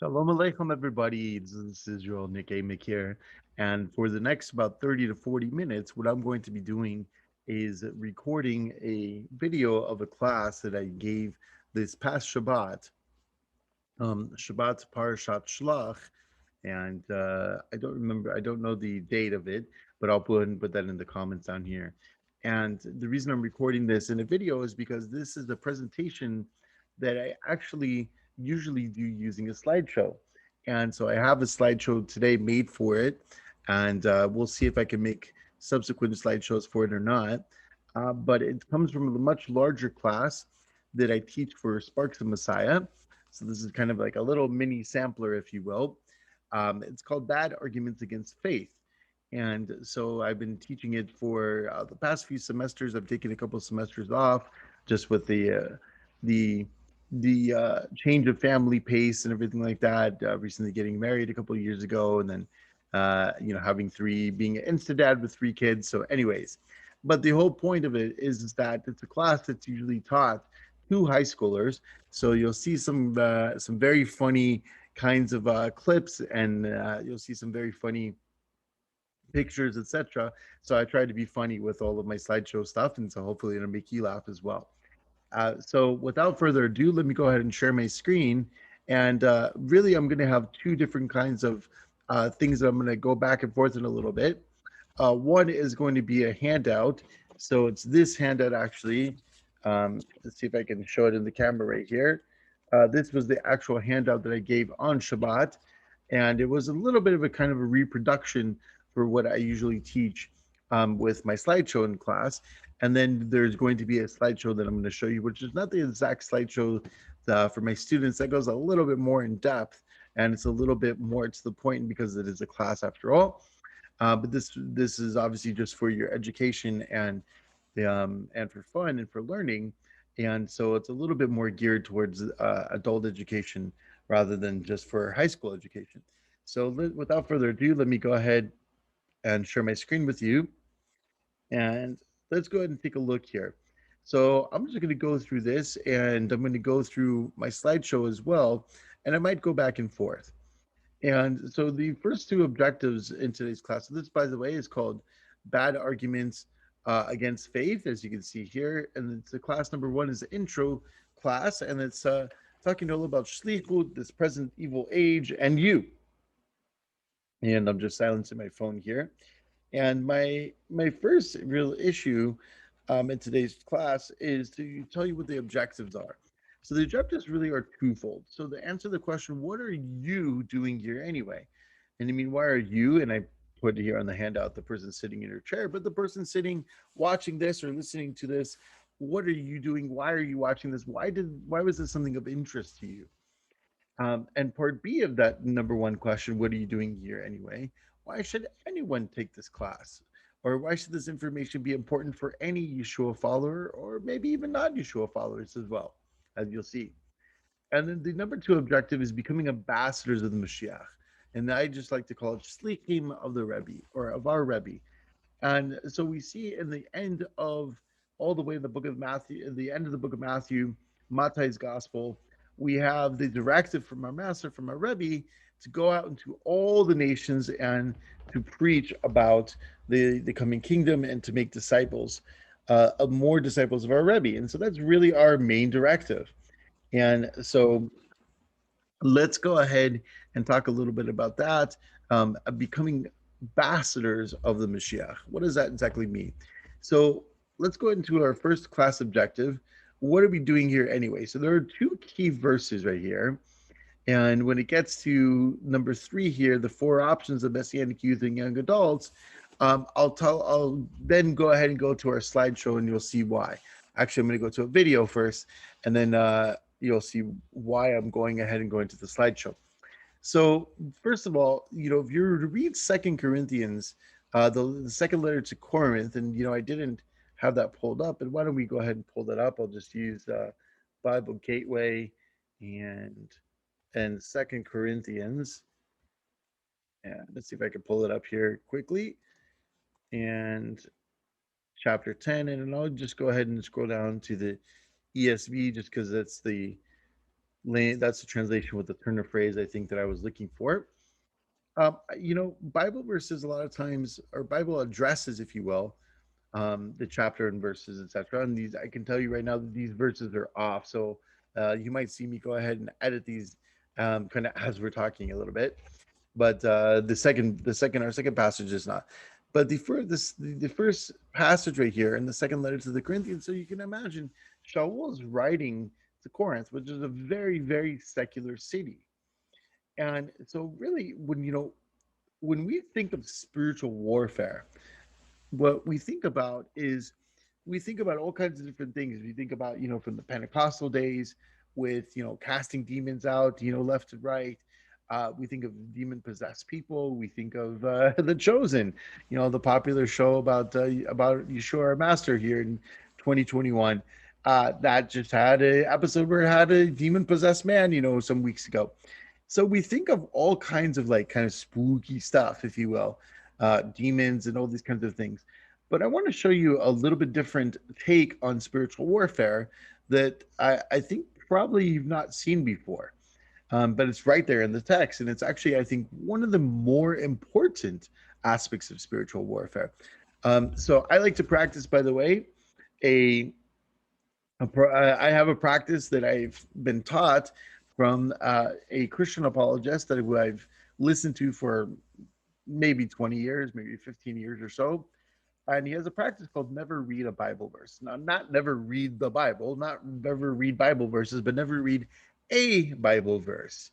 Shalom Aleichem, everybody. This is your Nick A. here. And for the next about 30 to 40 minutes, what I'm going to be doing is recording a video of a class that I gave this past Shabbat, Shabbat Parashat Shlach. And I don't know the date of it, but I'll put that in the comments down here. And the reason I'm recording this in a video is because this is a presentation that I actually usually do using a slideshow. And so I have a slideshow today made for it, and we'll see if I can make subsequent slideshows for it or not. But it comes from a much larger class that I teach for Sparks of Messiah. So this is kind of like a little mini sampler, if you will. It's called Bad Arguments Against Faith. And so I've been teaching it for the past few semesters. I've taken a couple of semesters off just with the change of family pace and everything like that. Recently getting married a couple of years ago, and then having being an insta dad with three kids. So, anyways, but the whole point of it is that it's a class that's usually taught to high schoolers. So you'll see some very funny kinds of clips, and you'll see some very funny pictures, etc. So I try to be funny with all of my slideshow stuff, and so hopefully it'll make you laugh as well. So without further ado, let me go ahead and share my screen. And really, I'm going to have two different kinds of things that I'm going to go back and forth in a little bit. One is going to be a handout. So it's this handout actually. Let's see if I can show it in the camera right here. This was the actual handout that I gave on Shabbat. And it was a little bit of a kind of a reproduction for what I usually teach with my slideshow in class. And then there's going to be a slideshow that I'm going to show you, which is not the exact slideshow for my students. That goes a little bit more in depth, and it's a little bit more to the point because it is a class after all. But this is obviously just for your education and for fun and for learning, and so it's a little bit more geared towards adult education rather than just for high school education. So without further ado, let me go ahead and share my screen with you, and let's go ahead and take a look here. So I'm just going to go through this, and I'm going to go through my slideshow as well, and I might go back and forth. And so the first two objectives in today's class, so this, by the way, is called Bad Arguments Against Faith, as you can see here. And it's the class number one is the intro class, and it's talking all about Shlichut, this present evil age, and you. And I'm just silencing my phone here. And my first real issue in today's class is to tell you what the objectives are. So the objectives really are twofold. So to answer the question, what are you doing here anyway? And I mean, why are you? And I put here on the handout the person sitting in her chair, but the person sitting watching this or listening to this, what are you doing? Why are you watching this? Why was this something of interest to you? And part B of that number one question, what are you doing here anyway? Why should anyone take this class? Or why should this information be important for any Yeshua follower, or maybe even non Yeshua followers as well, as you'll see? And then the number two objective is becoming ambassadors of the Mashiach. And I just like to call it Shlichim of the Rebbe, or of our Rebbe. And so we see in the end of all the way in the book of Matthew, at the end of the book of Matthew, Matthi's gospel, we have the directive from our master, from our Rebbe, to go out into all the nations and to preach about the coming kingdom and to make disciples, more disciples of our Rebbe. And so that's really our main directive. And so let's go ahead and talk a little bit about that. Becoming ambassadors of the Mashiach. What does that exactly mean? So let's go into our first class objective. What are we doing here anyway? So there are two key verses right here. And when it gets to number three here, the four options of Messianic youth and young adults, I'll then go ahead and go to our slideshow and you'll see why. Actually, I'm going to go to a video first, and then you'll see why I'm going ahead and going to the slideshow. So first of all, if you were to read Second Corinthians, the second letter to Corinth, and I didn't have that pulled up, and why don't we go ahead and pull that up? I'll just use Bible Gateway and Second Corinthians. And let's see if I can pull it up here quickly. And chapter 10, and then I'll just go ahead and scroll down to the ESV just because that's the That's the translation with the turn of phrase I think that I was looking for. Bible verses a lot of times, or Bible addresses, if you will, the chapter and verses, etc. And these, I can tell you right now that these verses are off. So you might see me go ahead and edit these kind of as we're talking a little bit. But our second passage is not. But the first passage right here in the second letter to the Corinthians. So you can imagine Shaul is writing to Corinth, which is a very, very secular city. And so really, when we think of spiritual warfare, what we think about is we think about all kinds of different things. We think about, from the Pentecostal days with, casting demons out, left and right. We think of demon possessed people. We think of The Chosen, the popular show about Yeshua, our master, here in 2021. That just had an episode where it had a demon possessed man, some weeks ago. So we think of all kinds of like kind of spooky stuff, if you will, demons and all these kinds of things. But I want to show you a little bit different take on spiritual warfare that I think probably you've not seen before. But it's right there in the text. And it's actually, I think, one of the more important aspects of spiritual warfare. So I like to practice, by the way, a I have a practice that I've been taught from a Christian apologist that I've listened to for maybe 20 years, maybe 15 years or so. And he has a practice called never read a Bible verse. Now, not never read the Bible, not never read Bible verses, but never read a Bible verse.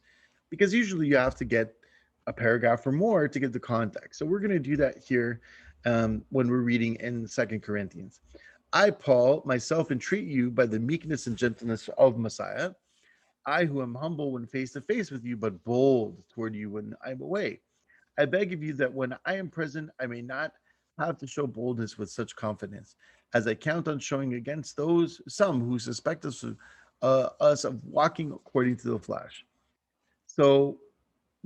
Because usually you have to get a paragraph or more to get the context. So we're going to do that here when we're reading in Second Corinthians. I, Paul, myself entreat you by the meekness and gentleness of Messiah, I who am humble when face to face with you, but bold toward you when I'm away. I beg of you that when I am present, I may not have to show boldness with such confidence, as I count on showing against some who suspect us of walking according to the flesh. So,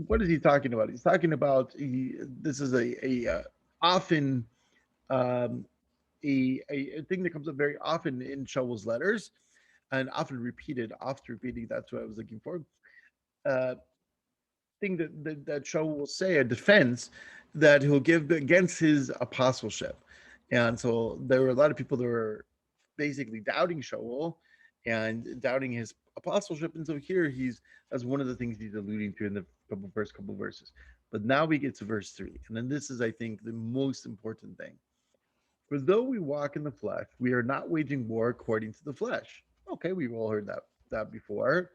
what is he talking about? He's talking about this is a often um, a thing that comes up very often in Shaul's letters, and often repeated, oft repeating. That's what I was looking for. Uh, thing that Shaul will say, a defense that he'll give against his apostleship. And so there were a lot of people that were basically doubting Shaul and doubting his apostleship. And so here that's one of the things he's alluding to in the first couple verses. But now we get to verse 3. And then this is, I think, the most important thing. For though we walk in the flesh, we are not waging war according to the flesh. Okay, we've all heard that before.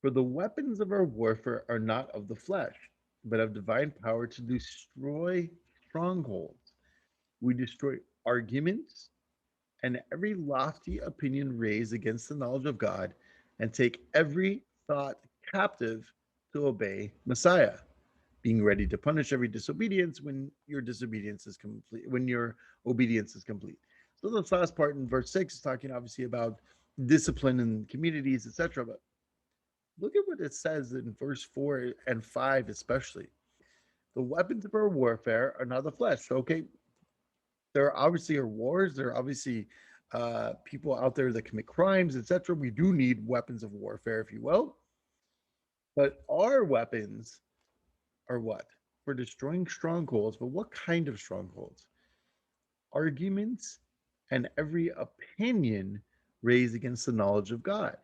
For the weapons of our warfare are not of the flesh, but of divine power to destroy strongholds. We destroy arguments and every lofty opinion raised against the knowledge of God, and take every thought captive to obey Messiah, being ready to punish every disobedience when your disobedience is complete, when your obedience is complete. So this last part in verse 6 is talking obviously about discipline in communities, etc. But look at what it says in verse 4 and 5, especially. The weapons of our warfare are not the flesh. So, okay, there obviously are wars. There are obviously people out there that commit crimes, etc. We do need weapons of warfare, if you will. But our weapons are what? For destroying strongholds. But what kind of strongholds? Arguments and every opinion raised against the knowledge of God.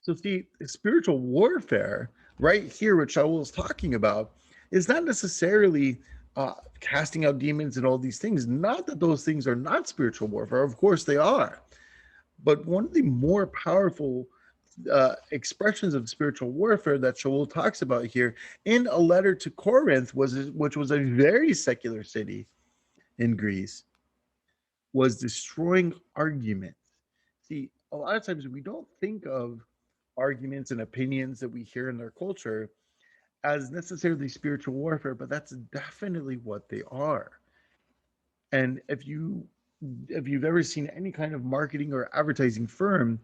So, see, spiritual warfare, right here, what Shaul is talking about, is not necessarily casting out demons and all these things. Not that those things are not spiritual warfare, of course they are. But one of the more powerful expressions of spiritual warfare that Shaul talks about here in a letter to Corinth, which was a very secular city in Greece, was destroying arguments. See, a lot of times we don't think of arguments and opinions that we hear in our culture as necessarily spiritual warfare, but that's definitely what they are. And if you've ever seen any kind of marketing or advertising firm,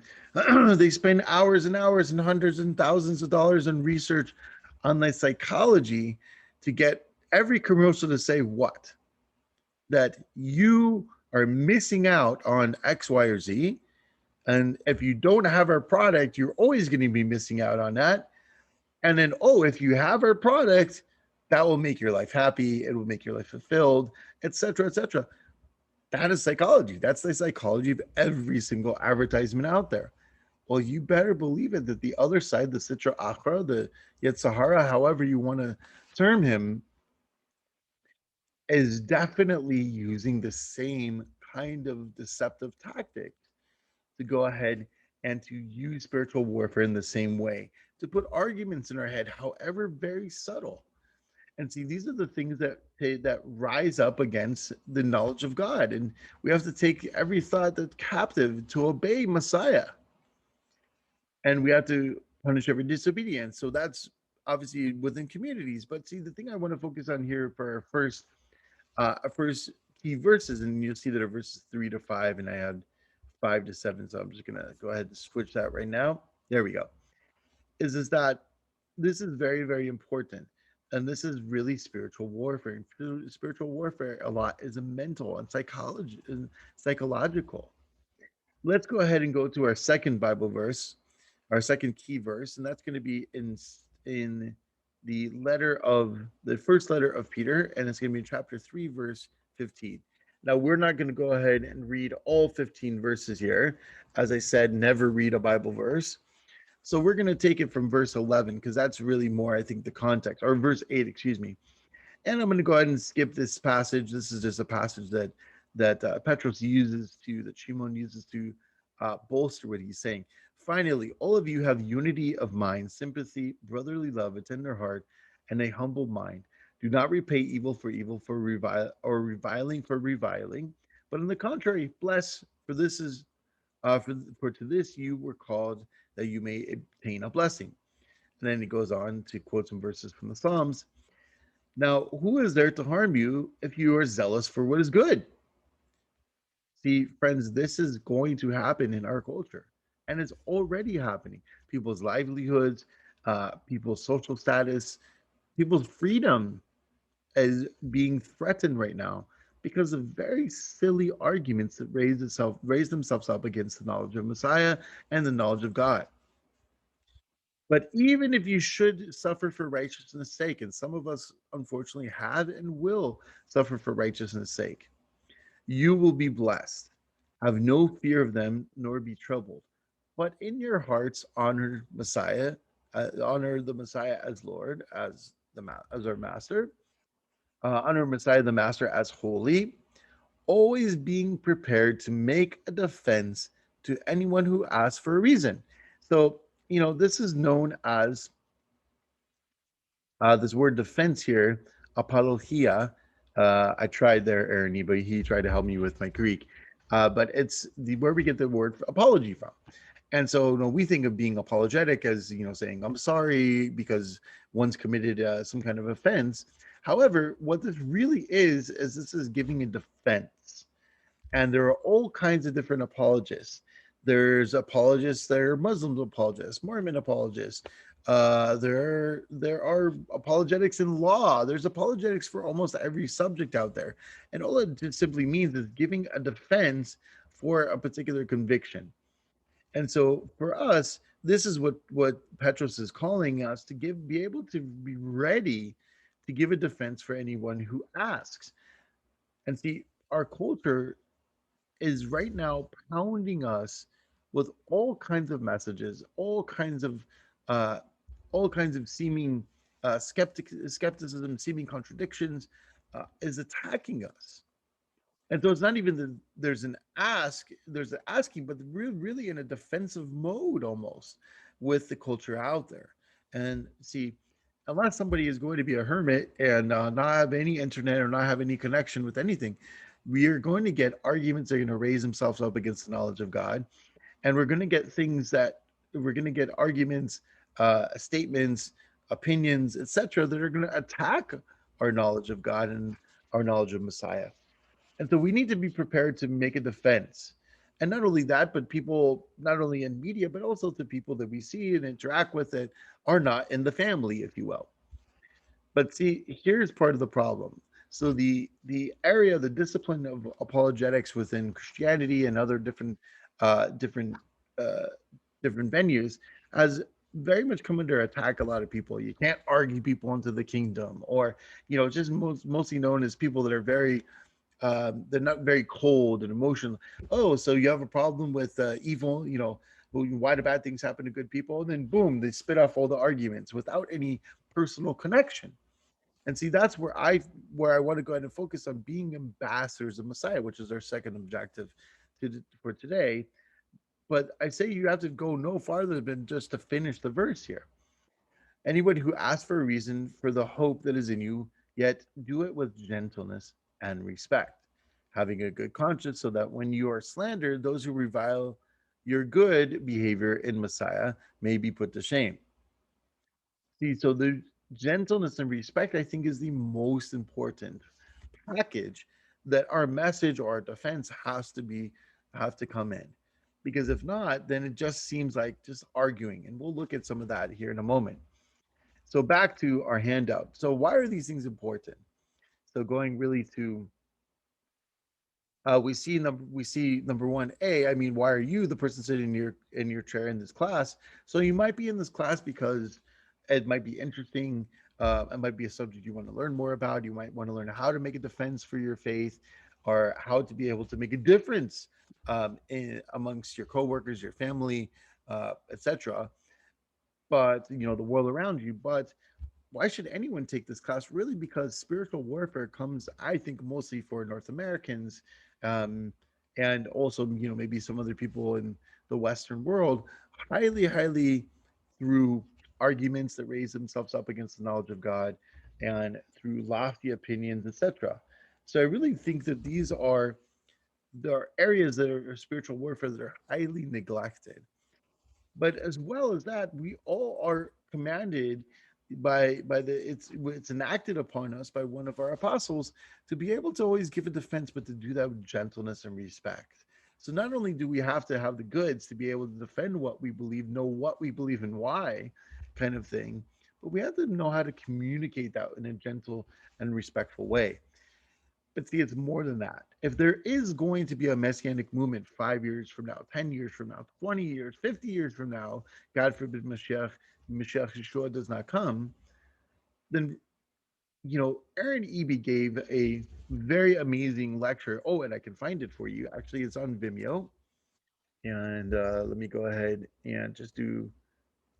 they spend hours and hours and hundreds and thousands of dollars on research on the psychology to get every commercial to say what? That you are missing out on X, Y, or Z, And if you don't have our product, you're always going to be missing out on that. And then, oh, if you have our product, that will make your life happy. It will make your life fulfilled, etc., etc. That is psychology. That's the psychology of every single advertisement out there. Well, you better believe it that the other side, the Sitra Achra, the Yet Sahara, however you want to term him, is definitely using the same kind of deceptive tactics to go ahead and to use spiritual warfare in the same way, to put arguments in our head, however very subtle. And see, these are the things that rise up against the knowledge of God, and we have to take every thought that's captive to obey Messiah, and we have to punish every disobedience. So that's obviously within communities. But see, the thing I want to focus on here for our first key verses, and you'll see that are verses 3 to 5, and I had 5 to 7. So I'm just gonna go ahead and switch that right now. There we go. Is that this is very, very important. And this is really spiritual warfare. And spiritual warfare a lot is a mental and psychology and psychological. Let's go ahead and go to our second Bible verse, our second key verse, and that's going to be in the first letter of Peter, and it's going to be in chapter 3, verse 15. Now, we're not going to go ahead and read all 15 verses here. As I said, never read a Bible verse. So we're going to take it from verse 11 because that's really more, I think, the context, or verse 8, excuse me. And I'm going to go ahead and skip this passage. This is just a passage that Petros uses that Shimon uses to bolster what he's saying. Finally, all of you have unity of mind, sympathy, brotherly love, a tender heart, and a humble mind. Do not repay evil for reviling for reviling, but on the contrary, bless. For to this you were called, that you may obtain a blessing. And then he goes on to quote some verses from the Psalms. Now, who is there to harm you if you are zealous for what is good? See, friends, this is going to happen in our culture, and it's already happening. People's livelihoods, people's social status, people's freedom is being threatened right now because of very silly arguments that raise themselves up against the knowledge of Messiah and the knowledge of God. But even if you should suffer for righteousness' sake, and some of us unfortunately have and will suffer for righteousness' sake, you will be blessed. Have no fear of them, nor be troubled. But in your hearts, honor the Messiah as Lord, as our Master. Honor Messiah the Master as holy, always being prepared to make a defense to anyone who asks for a reason. So, this is known as this word defense here, apologia. I tried there, Ernie, but he tried to help me with my Greek. But it's where we get the word apology from. And so, we think of being apologetic as, saying, I'm sorry because one's committed some kind of offense. However, what this really is this is giving a defense. And there are all kinds of different apologists. There's apologists that are Muslim apologists, Mormon apologists. There are apologetics in law. There's apologetics for almost every subject out there, and all it just simply means is giving a defense for a particular conviction. And so for us, this is what Petros is calling us to be able to be ready to give a defense for anyone who asks. And see, our culture is right now pounding us with all kinds of messages, uh, all kinds of seeming skepticism, seeming contradictions, is attacking us. And so it's not even that there's an asking, but really in a defensive mode almost with the culture out there. And see, unless somebody is going to be a hermit and not have any internet or not have any connection with anything, we are going to get arguments that are going to raise themselves up against the knowledge of God. And we're going to get arguments, statements, opinions, etc., that are going to attack our knowledge of God and our knowledge of Messiah. And so we need to be prepared to make a defense. And not only that, but people, not only in media, but also to people that we see and interact with that are not in the family, if you will. But see, here's part of the problem. So the discipline of apologetics within Christianity and other different uh, different venues has very much come under attack. A lot of people, you can't argue people into the kingdom, or just mostly known as people that are very they're not very cold and emotional. Oh, so you have a problem with evil, why do bad things happen to good people? And then boom, they spit off all the arguments without any personal connection. And see, that's where I want to go ahead and focus on being ambassadors of Messiah, which is our second objective for today. But I say you have to go no farther than just to finish the verse here. Anyone who asks for a reason for the hope that is in you, yet do it with gentleness and respect, having a good conscience, so that when you are slandered, those who revile your good behavior in Messiah may be put to shame. See, so the gentleness and respect, I think, is the most important package that our message or our defense have to come in. Because if not, then it just seems like just arguing. And we'll look at some of that here in a moment. So back to our handout. So why are these things important? So going really to we see number one, a, I mean, why are you the person sitting in your chair in this class? So you might be in this class because it might be interesting. It might be a subject you want to learn more about. You might want to learn how to make a defense for your faith, or how to be able to make a difference amongst your coworkers, your family, etc. But the world around you. But why should anyone take this class? Really, because spiritual warfare comes, I think, mostly for North Americans, um, and also, maybe some other people in the Western world, highly, highly through arguments that raise themselves up against the knowledge of God, and through lofty opinions, etc. So I really think that there are areas that are spiritual warfare that are highly neglected. But as well as that, we all are commanded by the it's enacted upon us by one of our apostles to be able to always give a defense, but to do that with gentleness and respect. So not only do we have to have the goods to be able to defend what we believe, know what we believe and why, kind of thing, but we have to know how to communicate that in a gentle and respectful way. But see, it's more than that. If there is going to be a messianic movement 5 years from now, 10 years from now, 20 years, 50 years from now, God forbid Mashiach Yeshua does not come, then, Aaron Eby gave a very amazing lecture. Oh, and I can find it for you. Actually, it's on Vimeo. And let me go ahead and just do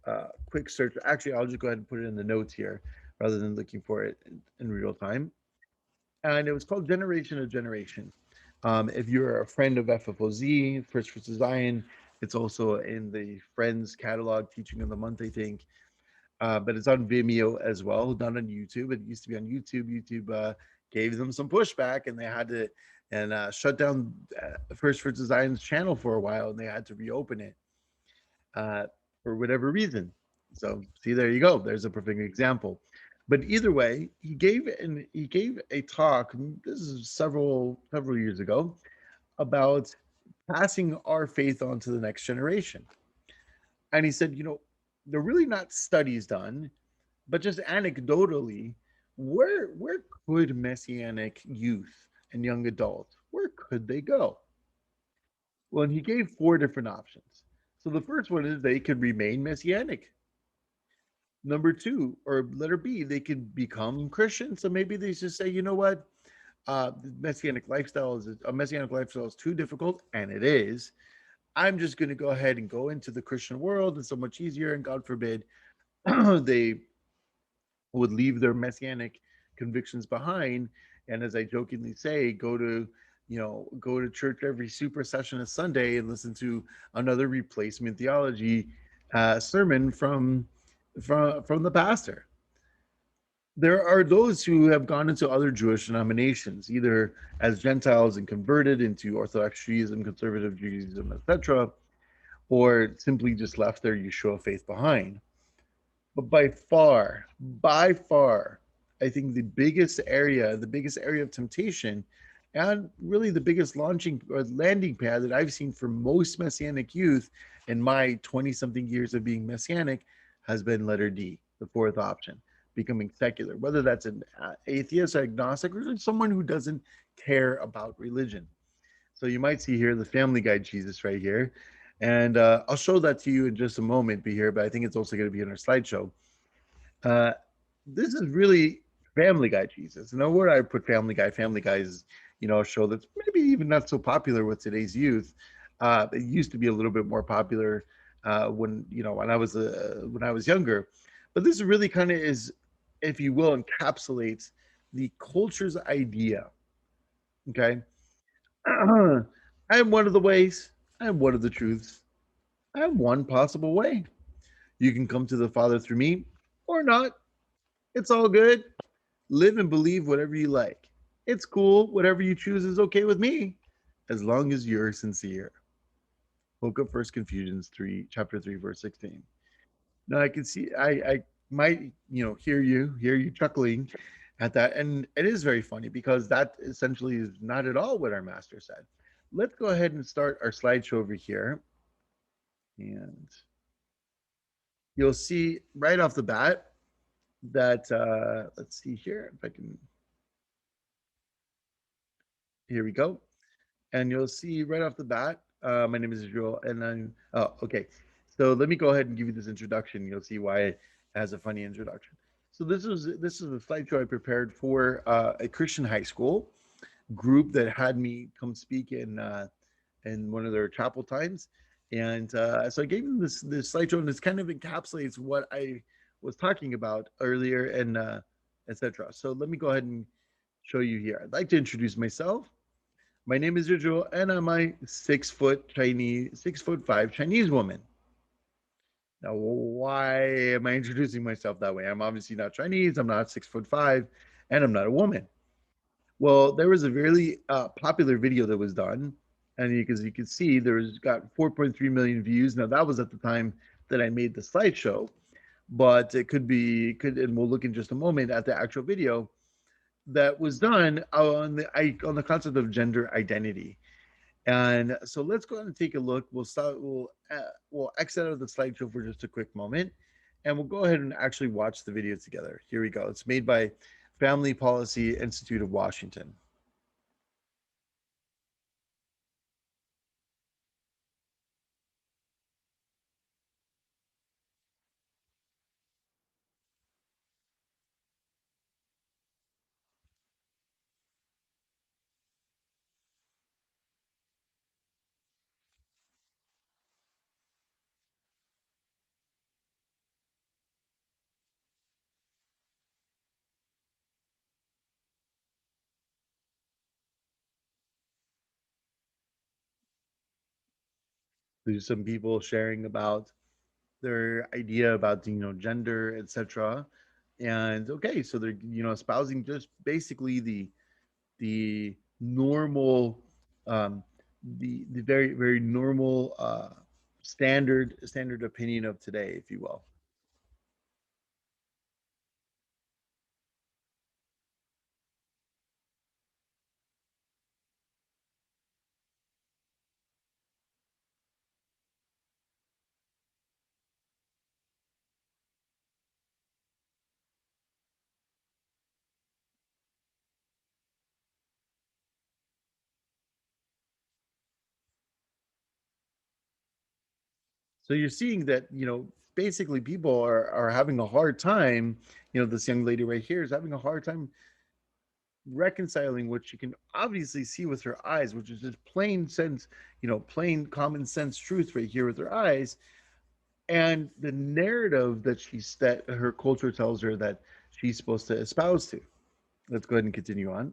a quick search. Actually, I'll just go ahead and put it in the notes here rather than looking for it in real time. And it was called Generation of Generation. If you're a friend of FFOZ, First Fruits of Zion, it's also in the Friends catalog, Teaching of the Month, I think. But it's on Vimeo as well, not on YouTube. It used to be on YouTube. YouTube gave them some pushback, and they had to shut down First Fruits of Zion's channel for a while, and they had to reopen it uh, for whatever reason. So see, there you go. There's a perfect example. But either way, he gave a talk. This is several years ago, about passing our faith on to the next generation. And he said, they're really not studies done, but just anecdotally, where could messianic youth and young adults, where could they go? Well, and he gave four different options. So the first one is they could remain messianic. Number two, or letter B, they could become Christian. So maybe they just say, you know what, the messianic lifestyle is too difficult, and it is. I'm just going to go ahead and go into the Christian world. It's so much easier, and God forbid they would leave their messianic convictions behind. And as I jokingly say, go to church every super session of Sunday and listen to another replacement theology sermon from the pastor. There are those who have gone into other Jewish denominations, either as Gentiles and converted into Orthodox Judaism, conservative Judaism, etc., or simply just left their Yeshua faith behind. But by far, I think the biggest area of temptation, and really the biggest launching or landing pad that I've seen for most Messianic youth in my 20 something years of being Messianic, has been letter D, the fourth option, becoming secular, whether that's an atheist, agnostic, or someone who doesn't care about religion. So you might see here the Family Guy Jesus right here. And I'll show that to you in just a moment, be here, but I think it's also going to be in our slideshow. Uh, this is really Family Guy Jesus. Now, where I put Family Guy is, a show that's maybe even not so popular with today's youth. It used to be a little bit more popular when I was younger, but this really kind of is, if you will, encapsulates the culture's idea. Okay, I am one of the ways. I am one of the truths. I am one possible way. You can come to the Father through me or not. It's all good. Live and believe whatever you like. It's cool. Whatever you choose is okay with me, as long as you're sincere. Book of First Confusions 3, chapter 3, verse 16. Now I can see I might, hear you chuckling at that. And it is very funny because that essentially is not at all what our master said. Let's go ahead and start our slideshow over here. And you'll see right off the bat that let's see here if I can, here we go. And you'll see right off the bat, my name is Israel, and okay. So let me go ahead and give you this introduction. You'll see why it has a funny introduction. So this is a slideshow I prepared for a Christian high school group that had me come speak in one of their chapel times, and so I gave them this slideshow, and this kind of encapsulates what I was talking about earlier, and etc. So let me go ahead and show you here. I'd like to introduce myself. My name is Jojo, and I'm a 6'5" Chinese woman. Now, why am I introducing myself that way? I'm obviously not Chinese. I'm not 6'5", and I'm not a woman. Well, there was a really popular video that was done, and as you can see, there's got 4.3 million views. Now, that was at the time that I made the slideshow, but it and we'll look in just a moment at the actual video that was done on the concept of gender identity. And so let's go ahead and take a look. We'll exit out of the slideshow for just a quick moment, and we'll go ahead and actually watch the video together. Here we go. It's made by Family Policy Institute of Washington. There's some people sharing about their idea about gender, etc. And okay, so they're espousing just basically the normal, um, the very very normal standard opinion of today, if you will. So you're seeing that basically people are having a hard time. This young lady right here is having a hard time reconciling what she can obviously see with her eyes, which is just plain sense, plain common sense truth right here with her eyes, and the narrative that her culture tells her that she's supposed to espouse to. Let's go ahead and continue on.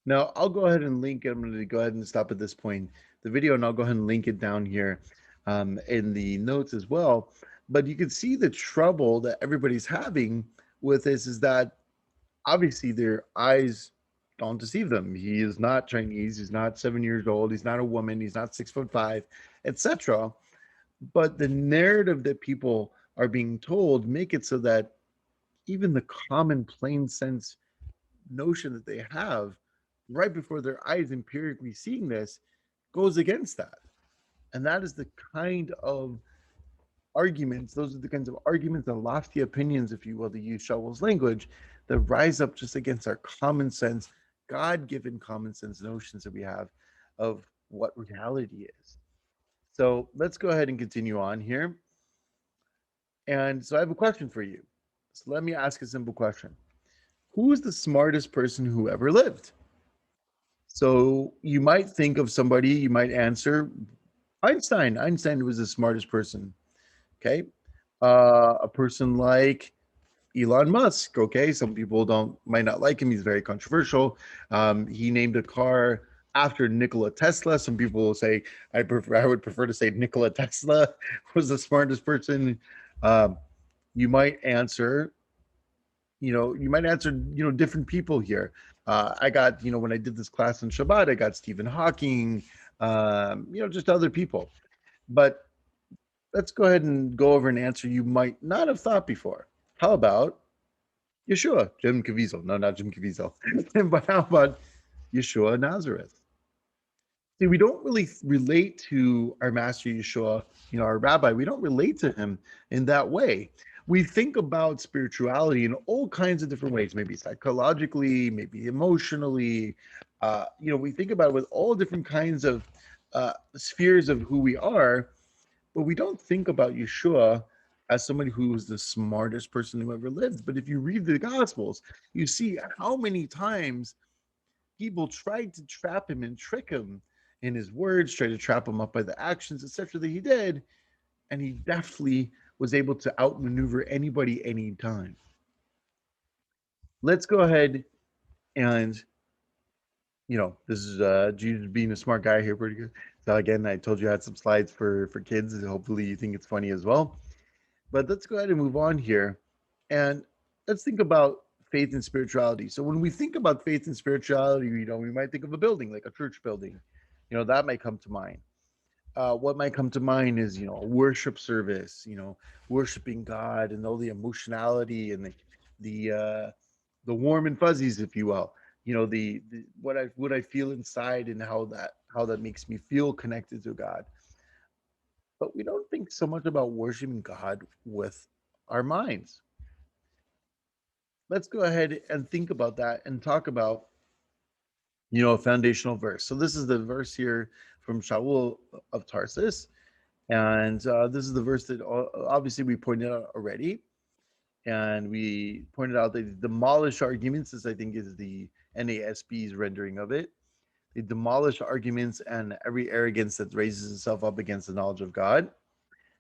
Now I'll go ahead and link. I'm going to go ahead and stop at this point the video, and I'll go ahead and link it down here in the notes as well. But you can see the trouble that everybody's having with this is that obviously their eyes don't deceive them. He is not Chinese. He's not 7 years old. He's not a woman. He's not 6'5", etc. But the narrative that people are being told make it so that even the common plain sense notion that they have right before their eyes empirically seeing this goes against that. And that is the kind of arguments, those are the kinds of arguments and lofty opinions, if you will, to use Shaw's language, that rise up just against our common sense, God given common sense notions that we have of what reality is. So let's go ahead and continue on here. And so I have a question for you. So let me ask a simple question. Who is the smartest person who ever lived? So you might think of somebody, you might answer Einstein. Einstein was the smartest person. Okay. A person like Elon Musk. Okay. Some people might not like him. He's very controversial. He named a car after Nikola Tesla. Some people will say, I would prefer to say Nikola Tesla was the smartest person. Um, you might answer different people here. I got, when I did this class on Shabbat, I got Stephen Hawking, just other people. But let's go ahead and go over an answer you might not have thought before. How about Yeshua, Jim Caviezel? No, not Jim Caviezel. But how about Yeshua Nazareth? See, we don't really relate to our master Yeshua, our rabbi. We don't relate to him in that way. We think about spirituality in all kinds of different ways, maybe psychologically, maybe emotionally. We think about it with all different kinds of spheres of who we are, but we don't think about Yeshua as somebody who was the smartest person who ever lived. But if you read the Gospels, you see how many times people tried to trap him and trick him in his words, tried to trap him up by the actions, etc., that he did, and he definitely was able to outmaneuver anybody anytime. Let's go ahead and this is Jesus being a smart guy here, pretty good. So again, I told you I had some slides for kids, and hopefully you think it's funny as well. But let's go ahead and move on here, and let's think about faith and spirituality. So when we think about faith and spirituality, we might think of a building, like a church building. That might come to mind. What might come to mind is a worship service, worshiping God and all the emotionality and the warm and fuzzies, if you will. The what I feel inside and how that makes me feel connected to God. But we don't think so much about worshiping God with our minds. Let's go ahead and think about that and talk about a foundational verse. So this is the verse here from Shaul of Tarsus. And this is the verse that obviously we pointed out already. And we pointed out that they demolish arguments, as I think is the NASB's rendering of it. They demolish arguments and every arrogance that raises itself up against the knowledge of God.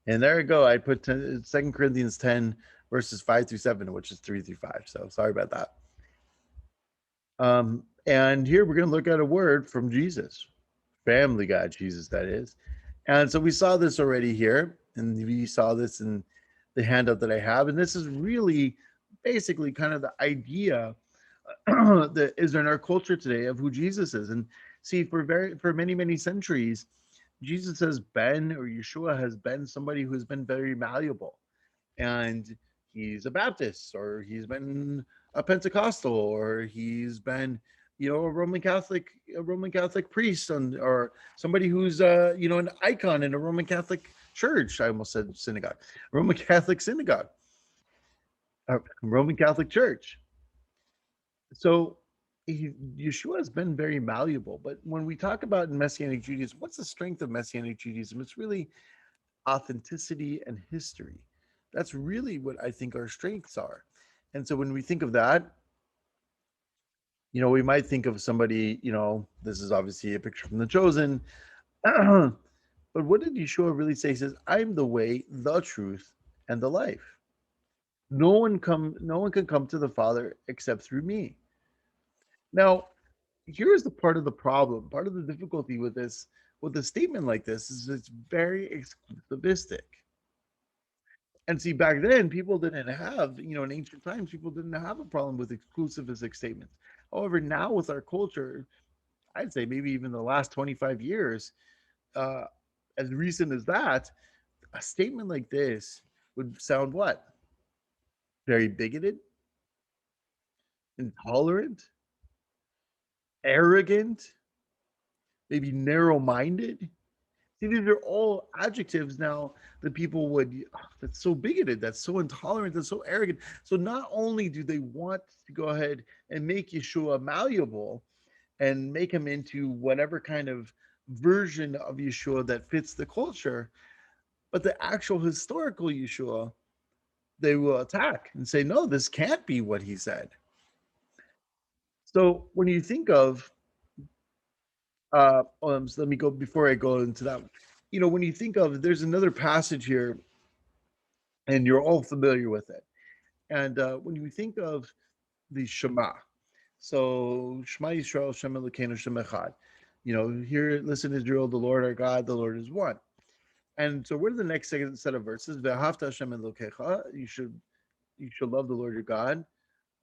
And there you go. I put 2 Corinthians 10, verses 5 through 7, which is 3 through 5. So sorry about that. And here we're going to look at a word from Jesus, family guy Jesus, that is. And so we saw this already here, and we saw this in the handout that I have. And this is really basically kind of the idea that is in our culture today of who Jesus is. And see, for many, many centuries, Jesus has been, or Yeshua has been, somebody who has been very malleable. And he's a Baptist, or he's been a Pentecostal, or he's been a Roman Catholic priest, or somebody who's an icon in a Roman Catholic church. I almost said synagogue. Roman Catholic synagogue, Roman Catholic church. So Yeshua has been very malleable. But when we talk about Messianic Judaism, what's the strength of Messianic Judaism? It's really authenticity and history. That's really what I think our strengths are. And so when we think of that, we might think of somebody, this is obviously a picture from The Chosen. But what did Yeshua really say? He says, I'm the way, the truth, and the life. No one can come to the Father except through me. Now, here's the part of the problem. Part of the difficulty with a statement like this is it's very exclusivistic. And see, back then, people didn't have, in ancient times, people didn't have a problem with exclusivistic statements. However, now with our culture, I'd say maybe even the last 25 years, uh, as recent as that, a statement like this would sound what? Very bigoted, intolerant, arrogant, maybe narrow minded. See, these are all adjectives now that people would, oh, that's so bigoted, that's so intolerant, that's so arrogant. So not only do they want to go ahead and make Yeshua malleable and make him into whatever kind of version of Yeshua that fits the culture, but the actual historical Yeshua, they will attack and say, no, this can't be what he said. So when you think of, so let me go before I go into that. When you think of, there's another passage here, and you're all familiar with it. And when you think of the Shema, so Shema Yisrael, Shema Elokeinu, Shema Echad. Hear, listen, Israel, the Lord our God, the Lord is one. And so, what are the next set of verses? Ve'ahavta Hashem Elokecha. You should love the Lord your God.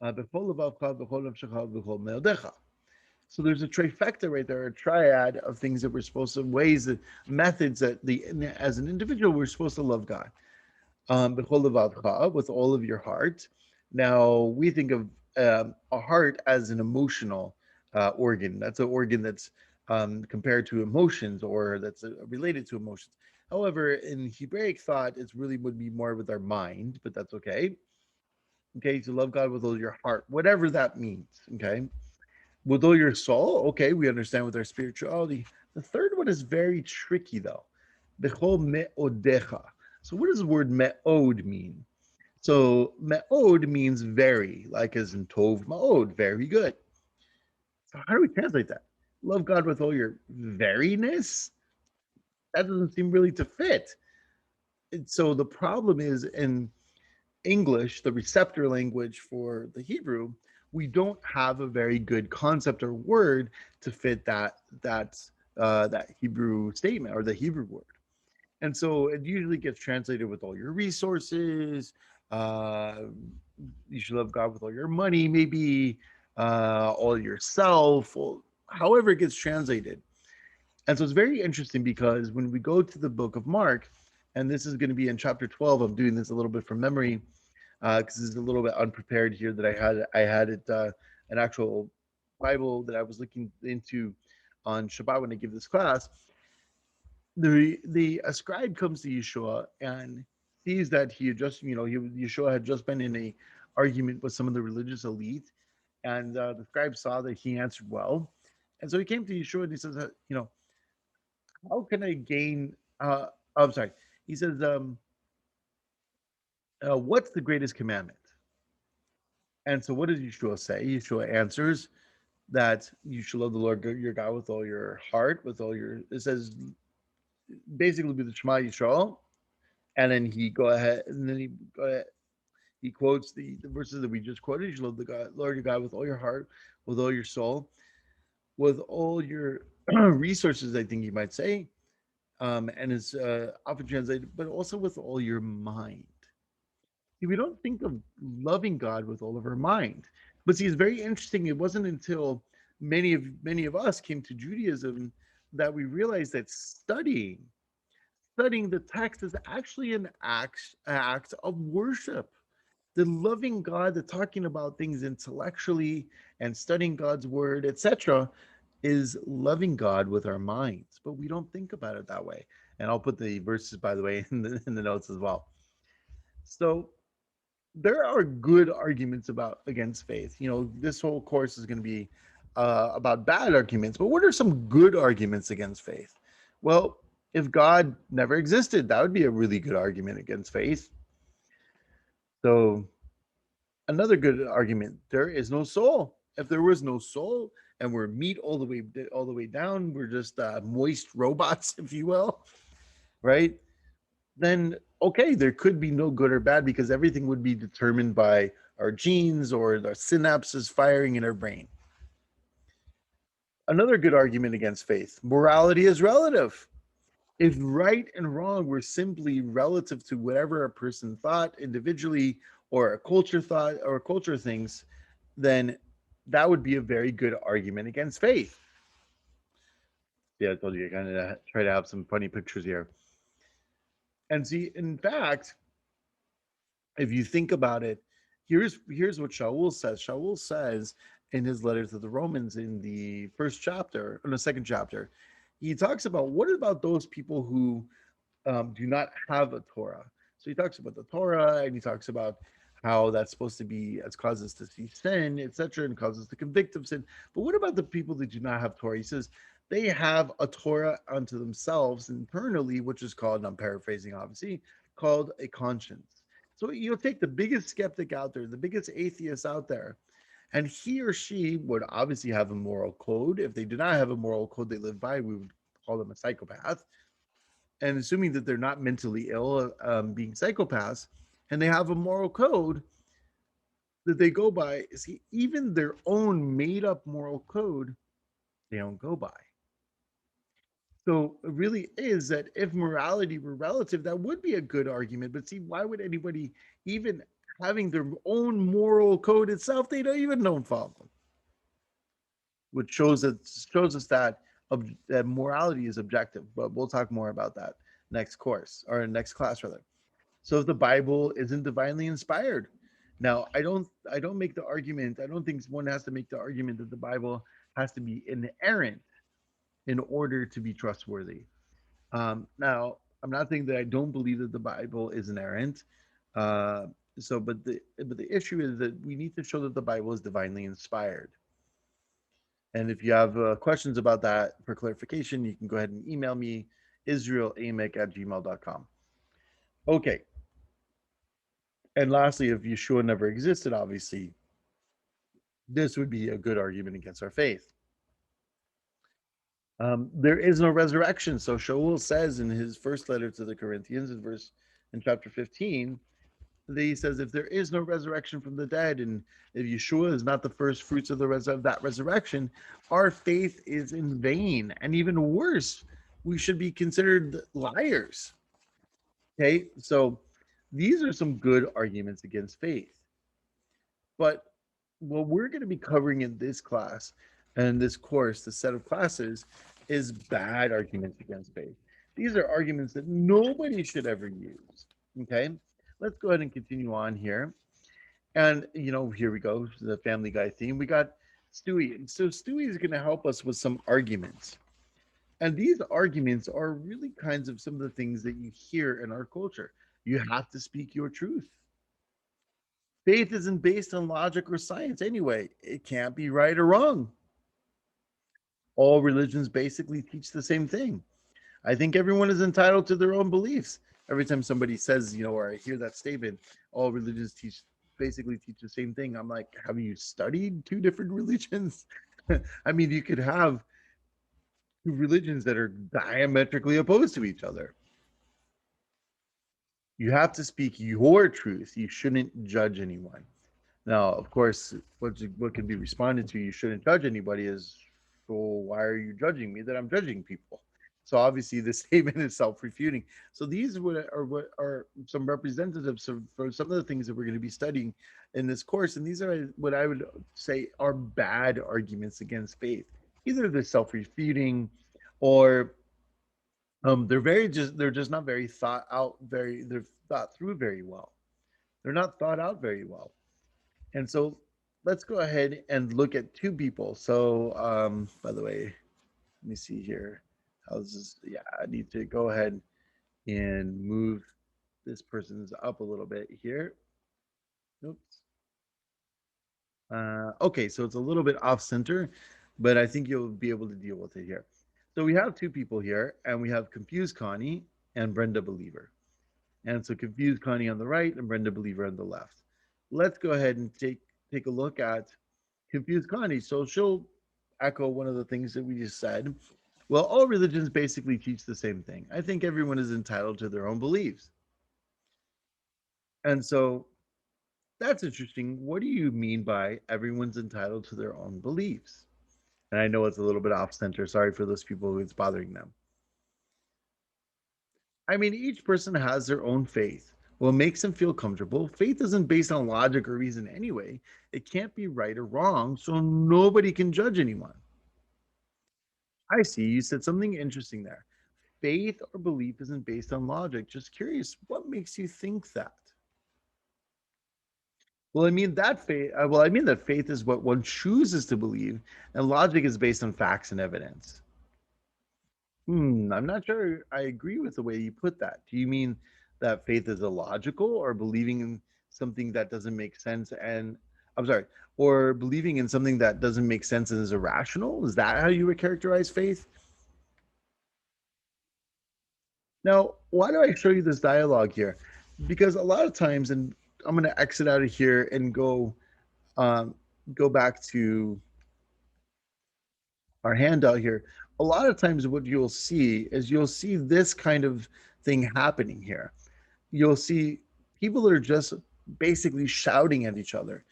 B'chol levavcha, b'chol nafshecha, b'chol me'odecha. So there's a trifecta right there, a triad of things that we're supposed to, methods that as an individual we're supposed to love God. B'chol levavcha, with all of your heart. Now we think of a heart as an emotional organ. That's an organ that's compared to emotions, or that's related to emotions. However, in Hebraic thought, it really would be more with our mind, but that's okay. Okay, to love God with all your heart, whatever that means. Okay, with all your soul. Okay, we understand with our spirituality. The third one is very tricky though. Bechol me'odecha. So what does the word me'od mean? So me'od means very, like as in tov ma'od, very good. So how do we translate that? Love God with all your veriness? That doesn't seem really to fit. And so the problem is in English, the receptor language for the Hebrew, we don't have a very good concept or word to fit that Hebrew statement or the Hebrew word. And so it usually gets translated with all your resources. Uh, you should love God with all your money, maybe all yourself, or however it gets translated. And so it's very interesting because when we go to the book of Mark, and this is going to be in chapter 12, I'm doing this a little bit from memory because this is a little bit unprepared here that I had it an actual Bible that I was looking into on Shabbat when I give this class. The scribe comes to Yeshua and sees that he had just Yeshua had just been in a argument with some of the religious elite, and the scribe saw that he answered well, and so he came to Yeshua and he says, how can I gain? I'm sorry. He says, what's the greatest commandment? And so what does Yeshua say? Yeshua answers that you should love the Lord your God with all your heart, with all your. It says basically with the Shema Yisrael, and then he quotes the verses that we just quoted. You should love the God, Lord your God with all your heart, with all your soul, with all your resources. I think you might say, and it's often translated, but also with all your mind. See, we don't think of loving God with all of our mind. But see, it's very interesting. It wasn't until many of us came to Judaism that we realized that studying the text is actually an act of worship. The loving God, the talking about things intellectually and studying God's word, etc., is loving God with our minds. But we don't think about it that way. And I'll put the verses, by the way, in the notes as well. So there are good arguments against faith. This whole course is going to be about bad arguments, but what are some good arguments against faith? Well, if God never existed, that would be a really good argument against faith. So another good argument: there is no soul. If there was no soul and we're meat all the way down, we're just moist robots, if you will, right? Then okay, there could be no good or bad because everything would be determined by our genes or the synapses firing in our brain. Another good argument against faith: morality is relative. If right and wrong were simply relative to whatever a person thought individually or a culture thought or a culture thinks, then that would be a very good argument against faith. Yeah, I told you I kind of try to have some funny pictures here. And see, in fact, if you think about it, here's what Shaul says. Shaul says in his letter to the Romans in the first chapter, in the second chapter, he talks about what about those people who do not have a Torah. So he talks about the Torah and he talks about how that's supposed to be as causes to see sin, etc., and causes to convict of sin. But what about the people that do not have Torah? He says they have a Torah unto themselves internally, which is called, and I'm paraphrasing obviously, called a conscience. So you'll take the biggest skeptic out there, the biggest atheist out there, and he or she would obviously have a moral code. If they do not have a moral code they live by, we would call them a psychopath. And assuming that they're not mentally ill, being psychopaths, and they have a moral code that they go by, see, even their own made up moral code, they don't go by. So it really is that if morality were relative, that would be a good argument. But see, why would anybody even having their own moral code itself, they don't follow? Which shows us that that morality is objective. But we'll talk more about that next course or next class rather. So if the Bible isn't divinely inspired, now I don't make the argument. I don't think one has to make the argument that the Bible has to be inerrant in order to be trustworthy. Now I'm not saying that I don't believe that the Bible is inerrant. Uh, but the issue is that we need to show that the Bible is divinely inspired. And if you have questions about that for clarification, you can go ahead and email me, israelamek@gmail.com. Okay. And lastly, if Yeshua never existed, obviously, this would be a good argument against our faith. There is no resurrection. So Shaul says in his first letter to the Corinthians, in chapter 15, that he says, if there is no resurrection from the dead, and if Yeshua is not the first fruits of that resurrection, our faith is in vain. And even worse, we should be considered liars. Okay, so these are some good arguments against faith. But what we're going to be covering in this class and this course, the set of classes, is bad arguments against faith. These are arguments that nobody should ever use. Okay, let's go ahead and continue on here. And here we go, the Family Guy theme. We got Stewie. So Stewie is going to help us with some arguments. And these arguments are really kinds of some of the things that you hear in our culture. You have to speak your truth. Faith isn't based on logic or science anyway. It can't be right or wrong. All religions basically teach the same thing. I think everyone is entitled to their own beliefs. Every time somebody says, or I hear that statement, all religions basically teach the same thing. I'm like, have you studied two different religions? I mean, you could have two religions that are diametrically opposed to each other. You have to speak your truth. You shouldn't judge anyone. Now, of course, what can be responded to, you shouldn't judge anybody, is, so why are you judging me that I'm judging people? So obviously the statement is self-refuting. So these what are some representatives for some of the things that we're going to be studying in this course. And these are what I would say are bad arguments against faith. Either they're self-refuting or they're just not very thought out, they're thought through very well. They're not thought out very well. And so let's go ahead and look at two people. So, by the way, let me see here. How's this? Yeah, I need to go ahead and move this person's up a little bit here. Oops. Okay, so it's a little bit off center, but I think you'll be able to deal with it here. So we have two people here, and we have Confused Connie and Brenda Believer. And so Confused Connie on the right and Brenda Believer on the left. Let's go ahead and take a look at Confused Connie. So she'll echo one of the things that we just said. Well, all religions basically teach the same thing. I think everyone is entitled to their own beliefs. And so that's interesting. What do you mean by everyone's entitled to their own beliefs? And I know it's a little bit off center. Sorry for those people who it's bothering them. I mean, each person has their own faith. What makes them feel comfortable? Faith isn't based on logic or reason anyway. It can't be right or wrong, so nobody can judge anyone. I see. You said something interesting there. Faith or belief isn't based on logic. Just curious, what makes you think that? Well, I mean that faith. Well, I mean that faith is what one chooses to believe, and logic is based on facts and evidence. I'm not sure I agree with the way you put that. Do you mean that faith is illogical, or believing in something that doesn't make sense? And I'm sorry, or believing in something that doesn't make sense and is irrational? Is that how you would characterize faith? Now, why do I show you this dialogue here? Because a lot of times, and I'm going to exit out of here and um, go back to our handout here. A lot of times, what you'll see is you'll see this kind of thing happening here. You'll see people that are just basically shouting at each other,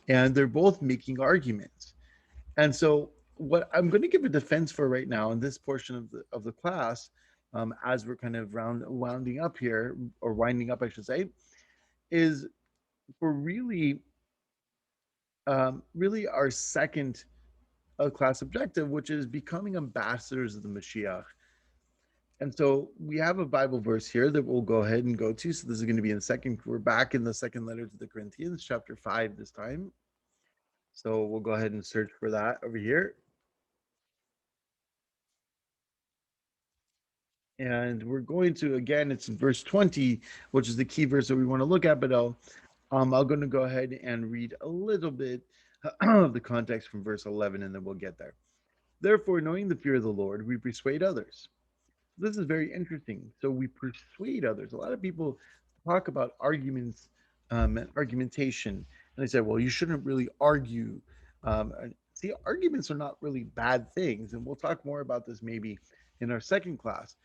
and they're both making arguments. And so, what I'm going to give a defense for right now in this portion of the class, as we're kind of rounding up here, or winding up, I should say, is for really our second class objective, which is becoming ambassadors of the Mashiach. And so we have a Bible verse here that we'll go ahead and go to. So this is going to be in the second, we're back in the second letter to the Corinthians, chapter 5 this time. So we'll go ahead and search for that over here. And we're going to, again, it's in verse 20, which is the key verse that we want to look at, but I'm going to go ahead and read a little bit of the context from verse 11, and then we'll get there. Therefore, knowing the fear of the Lord, we persuade others. This is very interesting. So we persuade others. A lot of people talk about arguments and argumentation, and they say, well, you shouldn't really argue. See, arguments are not really bad things, and we'll talk more about this maybe in our second class.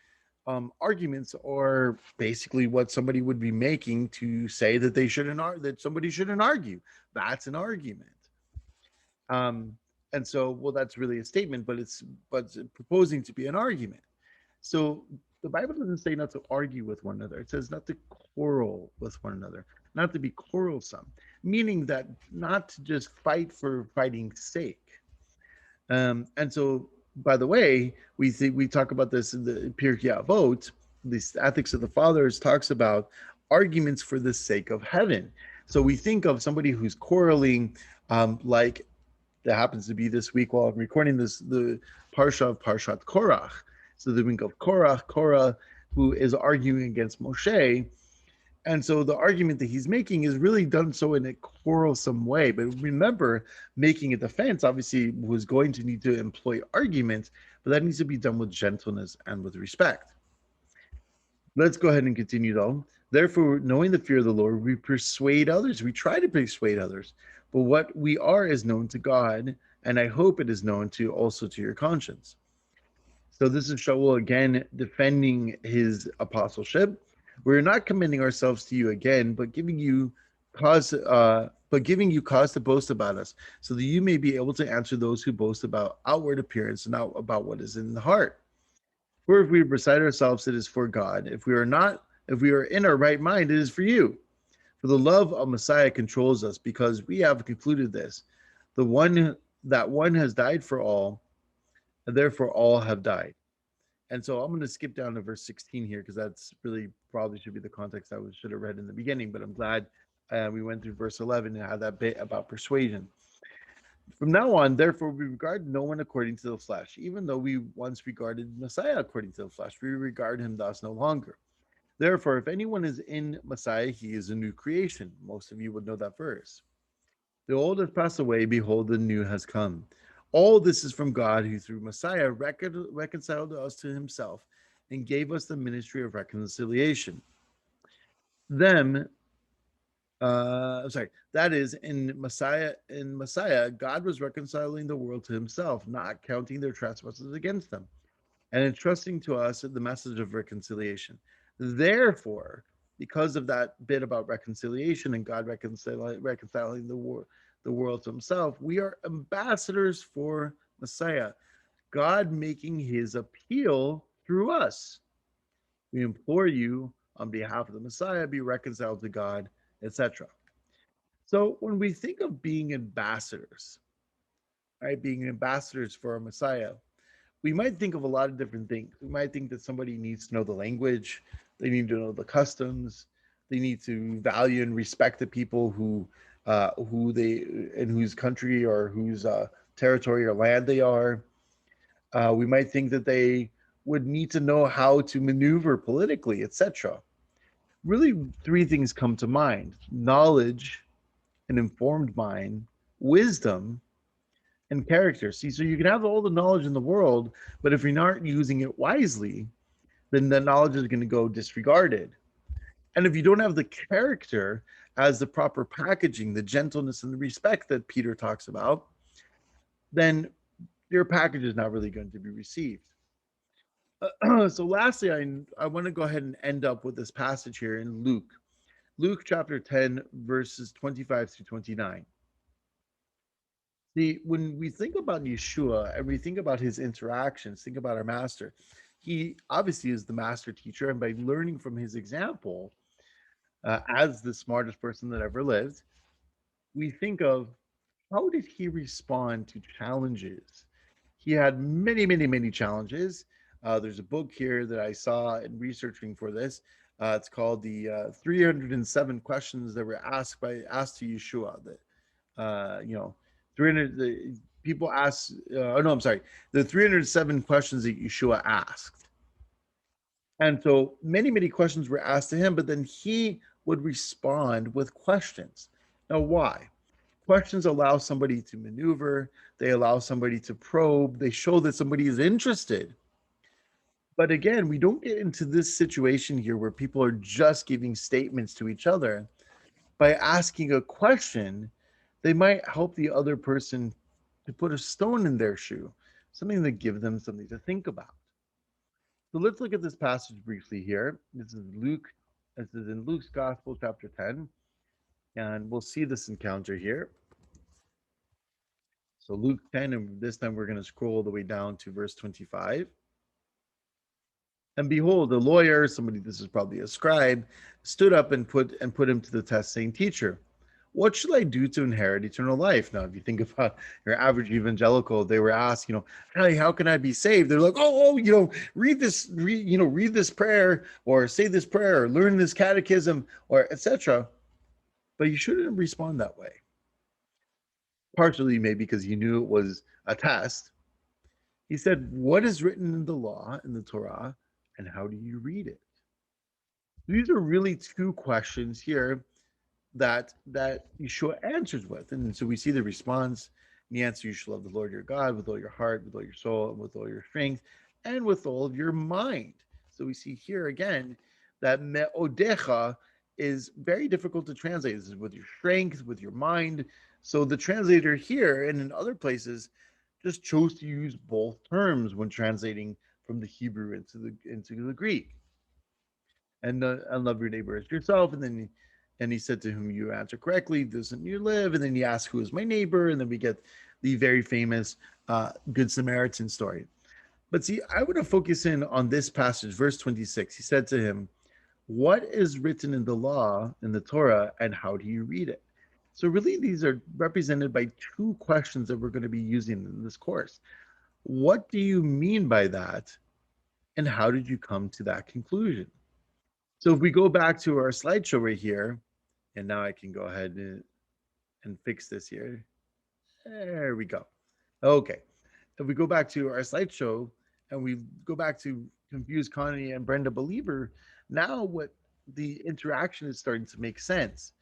Arguments are basically what somebody would be making to say that they shouldn't that somebody shouldn't argue. That's an argument. Um, and so, well, that's really a statement, but it's proposing to be an argument. So the Bible doesn't say not to argue with one another. It says not to quarrel with one another, not to be quarrelsome, meaning that not to just fight for fighting's sake. And so, by the way, we talk about this in the Pirkei Avot. The Ethics of the Fathers talks about arguments for the sake of heaven. So we think of somebody who's quarreling, like that happens to be this week while I'm recording this, the Parsha of Parshat Korach. So the week of Korah, who is arguing against Moshe. And so the argument that he's making is really done so in a quarrelsome way. But remember, making a defense obviously was going to need to employ arguments, but that needs to be done with gentleness and with respect. Let's go ahead and continue though. Therefore, knowing the fear of the Lord, we persuade others. We try to persuade others. But what we are is known to God, and I hope it is known to also to your conscience. So this is Shaul again defending his apostleship. We're not commending ourselves to you again, but giving you cause to boast about us, so that you may be able to answer those who boast about outward appearance and not about what is in the heart. For if we beside ourselves, it is for God. If we are not, if we are in our right mind, it is for you. For the love of Messiah controls us, because we have concluded this: one has died for all, and therefore all have died. And so I'm going to skip down to verse 16 here, because that's really probably should be the context I should have read in the beginning. But I'm glad we went through verse 11 and had that bit about persuasion. From now on, therefore, we regard no one according to the flesh. Even though we once regarded Messiah according to the flesh, we regard him thus no longer. Therefore, if anyone is in Messiah, he is a new creation. Most of you would know that verse. The old has passed away, behold, the new has come. All this is from God, who through Messiah reconciled us to himself and gave us the ministry of reconciliation. Them, that is, in Messiah, God was reconciling the world to himself, not counting their trespasses against them, and entrusting to us the message of reconciliation. Therefore, because of that bit about reconciliation and God reconciling the world to himself, we are ambassadors for Messiah, God making his appeal through us. We implore you on behalf of the Messiah, be reconciled to God, etc. So when we think of being ambassadors, right, being ambassadors for our Messiah, we might think of a lot of different things. We might think that somebody needs to know the language, they need to know the customs, they need to value and respect the people who they in whose country or whose territory or land they are. We might think that they would need to know how to maneuver politically, etc. Really, three things come to mind: knowledge, an informed mind, wisdom, and character. See, so you can have all the knowledge in the world, but if you're not using it wisely, then the knowledge is going to go disregarded. And if you don't have the character as the proper packaging, the gentleness and the respect that Peter talks about, then your package is not really going to be received. So, lastly, I want to go ahead and end up with this passage here in Luke chapter 10, verses 25 through 29. See, when we think about Yeshua and we think about his interactions, think about our master, he obviously is the master teacher. And by learning from his example, as the smartest person that ever lived, we think of how did he respond to challenges? He had many, many, many challenges. There's a book here that I saw in researching for this. It's called the 307 questions that were asked to Yeshua. That 300 people ask. Oh no, I'm sorry. The 307 questions that Yeshua asked, and so many, many questions were asked to him, but then he would respond with questions. Now, why? Questions allow somebody to maneuver, they allow somebody to probe, they show that somebody is interested. But again, we don't get into this situation here where people are just giving statements to each other. By asking a question, they might help the other person to put a stone in their shoe, something that gives them something to think about. So let's look at this passage briefly here. This is Luke, this is in Luke's Gospel, chapter 10, and we'll see this encounter here. So Luke 10, and this time we're going to scroll all the way down to verse 25. And behold, a lawyer, somebody, this is probably a scribe, stood up and put him to the test, saying, "Teacher, what should I do to inherit eternal life?" Now, if you think about your average evangelical, they were asked, "Hey, how can I be saved?" They're like, read this prayer, or say this prayer, or learn this catechism, or etc." But you shouldn't respond that way. Partially, maybe because you knew it was a test. He said, "What is written in the law, in the Torah, and how do you read it?" These are really two questions here that Yeshua answers with. And so we see the response. And the answer: you shall love the Lord your God with all your heart, with all your soul, and with all your strength, and with all of your mind. So we see here again that me'odecha is very difficult to translate. This is with your strength, with your mind. So the translator here and in other places just chose to use both terms when translating from the Hebrew into the Greek. And love your neighbor as yourself. And he said, to whom you answer correctly, doesn't you live? And then he asks, who is my neighbor? And then we get the very famous Good Samaritan story. But see, I want to focus in on this passage, verse 26. He said to him, "What is written in the law, in the Torah, and how do you read it?" So really, these are represented by two questions that we're going to be using in this course. What do you mean by that? And how did you come to that conclusion? So if we go back to our slideshow right here, and now I can go ahead and fix this here. There we go. Okay. If we go back to our slideshow and we go back to Confused Connie and Brenda Believer, now what the interaction is starting to make sense.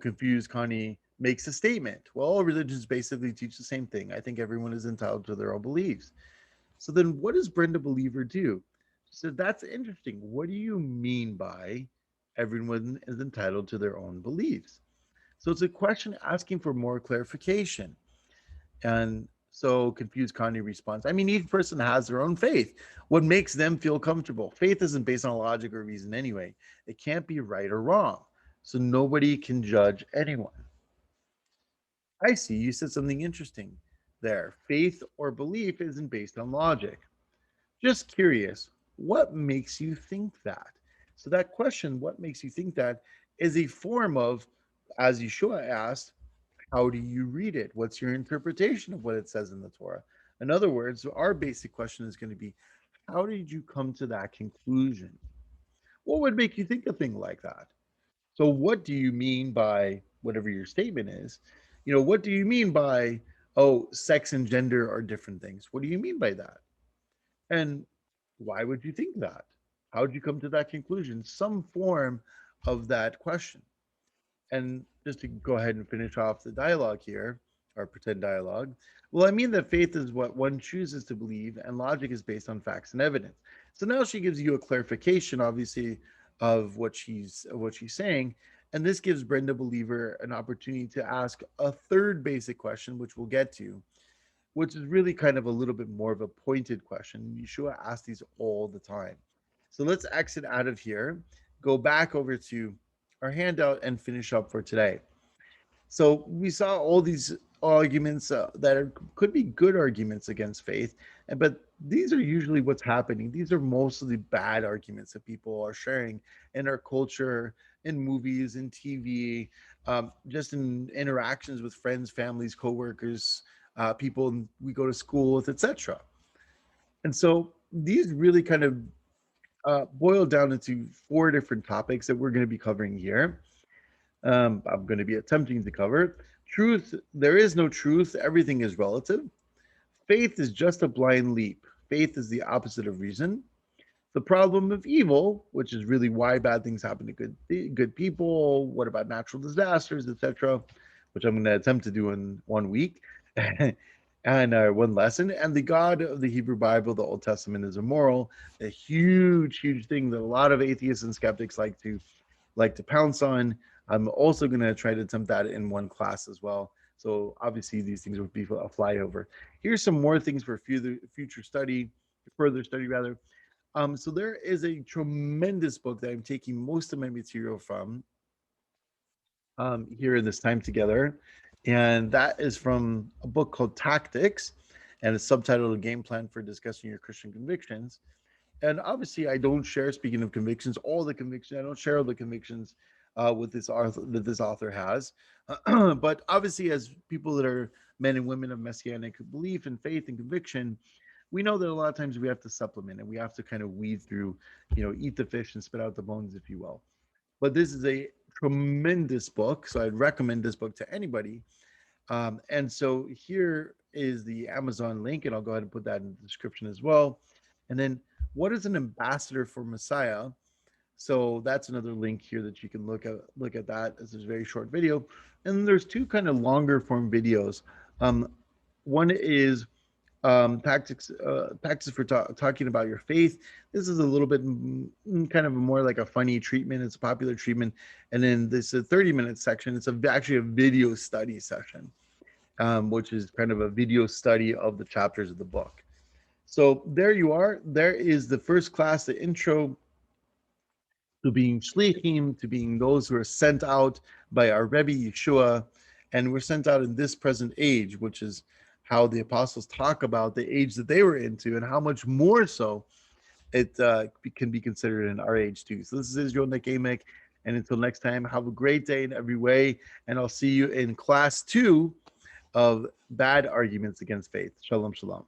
Confused Connie makes a statement. Well, all religions basically teach the same thing. I think everyone is entitled to their own beliefs. So then what does Brenda Believer do? She said, "That's interesting. What do you mean by everyone is entitled to their own beliefs?" So it's a question asking for more clarification. And so Confused Connie responds, "I mean, each person has their own faith. What makes them feel comfortable? Faith isn't based on logic or reason anyway. It can't be right or wrong. So nobody can judge anyone." I see. You said something interesting there. Faith or belief isn't based on logic. Just curious, what makes you think that? So that question, what makes you think that, is a form of, as Yeshua asked, how do you read it? What's your interpretation of what it says in the Torah? In other words, our basic question is going to be, how did you come to that conclusion? What would make you think a thing like that? So, what do you mean by whatever your statement is? What do you mean by, oh, sex and gender are different things? What do you mean by that? And why would you think that? How did you come to that conclusion? Some form of that question. And just to go ahead and finish off the dialogue here, or pretend dialogue, well, I mean that faith is what one chooses to believe, and logic is based on facts and evidence. So now she gives you a clarification, obviously, of what she's saying, and this gives Brenda Believer an opportunity to ask a third basic question, which we'll get to, which is really kind of a little bit more of a pointed question. Yeshua asks these all the time. So let's exit out of here, go back over to our handout, and finish up for today. So we saw all these arguments could be good arguments against faith, but these are usually what's happening. These are mostly bad arguments that people are sharing in our culture, in movies, in TV, just in interactions with friends, families, coworkers, people we go to school with, etc. And so these really kind of boil down into four different topics that we're going to be covering here. I'm going to be attempting to cover. Truth, there is no truth, everything is relative. Faith is just a blind leap. Faith is the opposite of reason. The problem of evil, which is really why bad things happen to good people. What about natural disasters, etc., which I'm going to attempt to do in 1 week, and one lesson. And the God of the Hebrew Bible, the Old Testament, is immoral. A huge, huge thing that a lot of atheists and skeptics like to pounce on. I'm also going to try to attempt that in one class as well. So obviously these things would be a flyover. Here's some more things for future study, further study rather. So there is a tremendous book that I'm taking most of my material from here in this time together, and that is from a book called Tactics, and it's subtitled "A Game Plan for Discussing Your Christian Convictions." And obviously, I don't share. Speaking of convictions, all the convictions, I don't share all the convictions with this author that this author has. But obviously, as people that are men and women of messianic belief and faith and conviction, we know that a lot of times we have to supplement and we have to kind of weed through, eat the fish and spit out the bones, if you will. But this is a tremendous book, so I'd recommend this book to anybody. And so here is the Amazon link, and I'll go ahead and put that in the description as well. And then, what is an ambassador for Messiah? So that's another link here that you can look at that as a very short video. And then there's two kind of longer form videos. One is tactics for talking about your faith. This is a little bit kind of more like a funny treatment. It's a popular treatment. And then this is a 30-minute section. It's actually a video study session, which is kind of a video study of the chapters of the book. So there you are. There is the first class, the intro to being shlichim, to being those who are sent out by our Rebbe Yeshua, and we're sent out in this present age, which is how the apostles talk about the age that they were into, and how much more so it can be considered in our age too. So this is Israel Nick Amick, and until next time, have a great day in every way, and I'll see you in class 2 of bad arguments against faith. Shalom, shalom.